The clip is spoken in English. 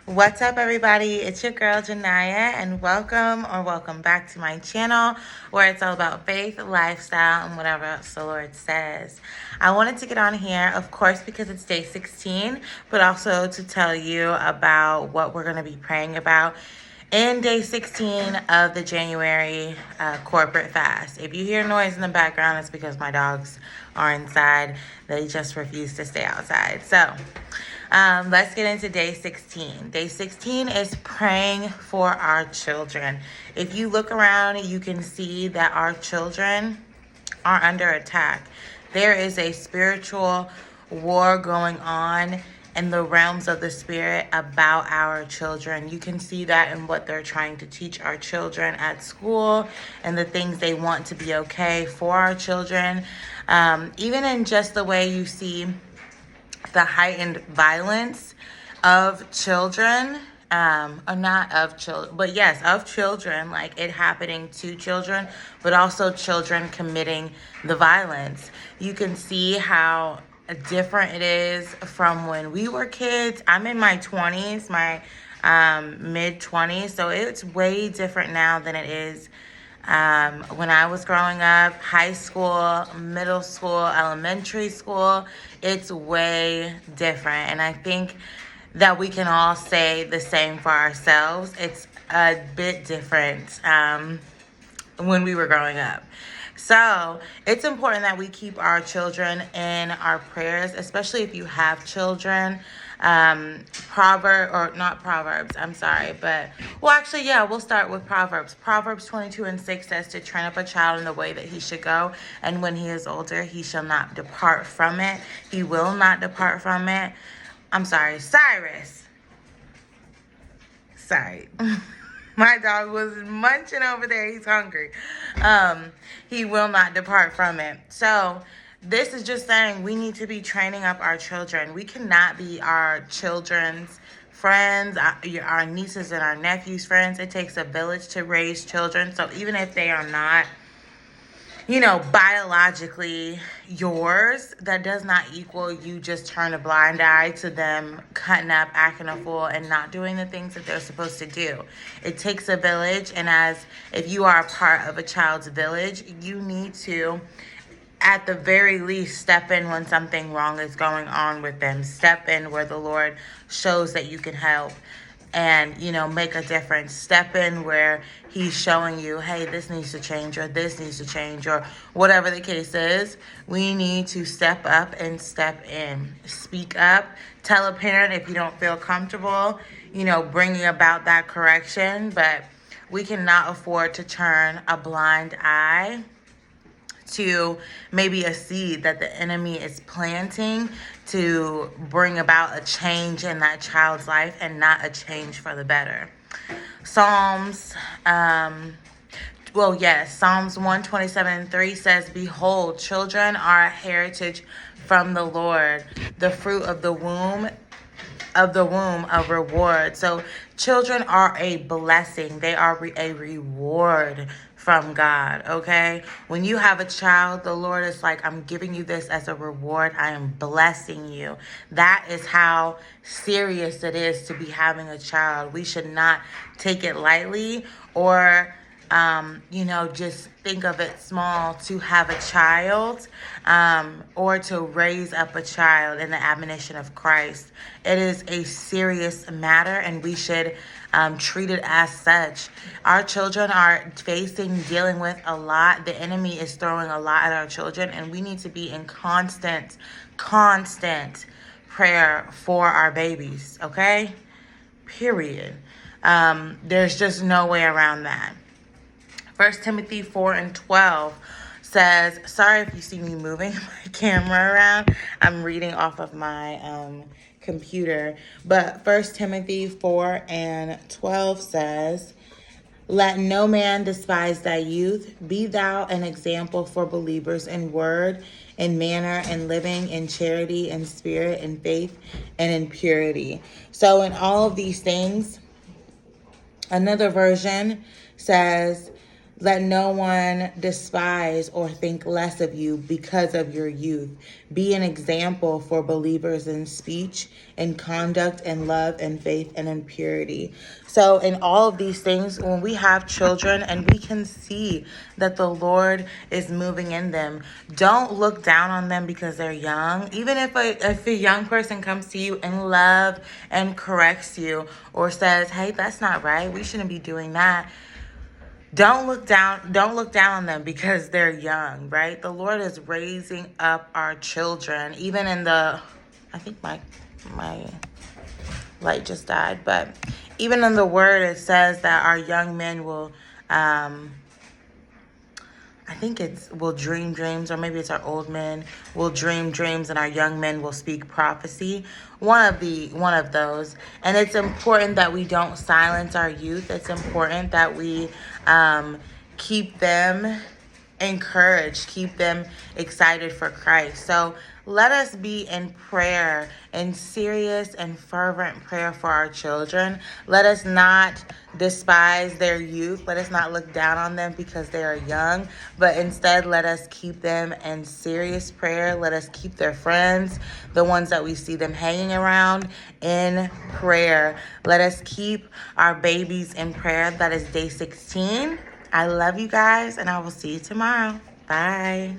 What's up, everybody? It's your girl, Janaya, and welcome back to my channel where it's all about faith, lifestyle, and whatever else the Lord says. I wanted to get on here, of course, because it's day 16, but also to tell you about what we're going to be praying about in day 16 of the January corporate fast. If you hear noise in the background, it's because my dogs are inside. They just refuse to stay outside. So let's get into day 16. Day 16 is praying for our children. If you look around, you can see that our children are under attack. There is a spiritual war going on in the realms of the spirit about our children. You can see that in what they're trying to teach our children at school and the things they want to be okay for our children. Even in just the way you see the heightened violence of children, or not of children, but yes, of children, like it happening to children, but also children committing the violence. You can see how different it is from when we were kids. I'm in my 20s, my mid 20s, so it's way different now than it is when I was growing up. High school, middle school, elementary school, it's way different. And I think that we can all say the same for ourselves. It's a bit different when we were growing up. So it's important that we keep our children in our prayers, especially if you have children. We'll start with Proverbs. Proverbs 22:6 says to train up a child in the way that he should go, and when he is older, he shall not depart from it. He will not depart from it. Cyrus. Sorry. My dog was munching over there. He's hungry. He will not depart from it. So this is just saying we need to be training up our children. We cannot be our children's friends, our nieces and our nephews' friends. It takes a village to raise children. So even if they are not, biologically yours, that does not equal you just turn a blind eye to them cutting up, acting a fool, and not doing the things that they're supposed to do. It takes a village, and if you are a part of a child's village, you need to, at the very least, step in when something wrong is going on with them. Step in where the Lord shows that you can help and, make a difference. Step in where he's showing you, hey, this needs to change, or this needs to change, or whatever the case is. We need to step up and step in. Speak up. Tell a parent if you don't feel comfortable, bringing about that correction. But we cannot afford to turn a blind eye to maybe a seed that the enemy is planting to bring about a change in that child's life and not a change for the better. Psalms 127:3 says, behold, children are a heritage from the Lord, the fruit of the womb a reward. So children are a blessing. They are a reward from God, okay? When you have a child, the Lord is like, I'm giving you this as a reward. I am blessing you. That is how serious it is to be having a child. We should not take it lightly or just think of it small to have a child, or to raise up a child in the admonition of Christ. It is a serious matter, and we should treat it as such. Our children are dealing with a lot. The enemy is throwing a lot at our children, and we need to be in constant prayer for our babies, okay? Period. There's just no way around that. 1 Timothy 4:12 says, sorry if you see me moving my camera around. I'm reading off of my computer. But 1 Timothy 4:12 says, let no man despise thy youth. Be thou an example for believers in word, in manner, in living, in charity, in spirit, in faith, and in purity. So in all of these things, another version says, Let no one despise or think less of you because of your youth. Be an example for believers in speech, in conduct, in love, in faith, and in purity. So in all of these things, when we have children and we can see that the Lord is moving in them, don't look down on them because they're young. Even if a young person comes to you in love and corrects you or says, hey, that's not right, we shouldn't be doing that. Don't look down on them because they're young, right? The Lord is raising up our children. Even in the, I think my light just died, but even in the word it says that our young men will I think will dream dreams, or maybe it's our old men will dream dreams and our young men will speak prophecy. One of those. And it's important that we don't silence our youth. It's important that we keep them encouraged, keep them excited for Christ. So let us be in prayer, in serious and fervent prayer for our children. Let us not despise their youth. Let us not look down on them because they are young, but instead let us keep them in serious prayer. Let us keep their friends, the ones that we see them hanging around, in prayer. Let us keep our babies in prayer. That is day 16. I love you guys, and I will see you tomorrow. Bye.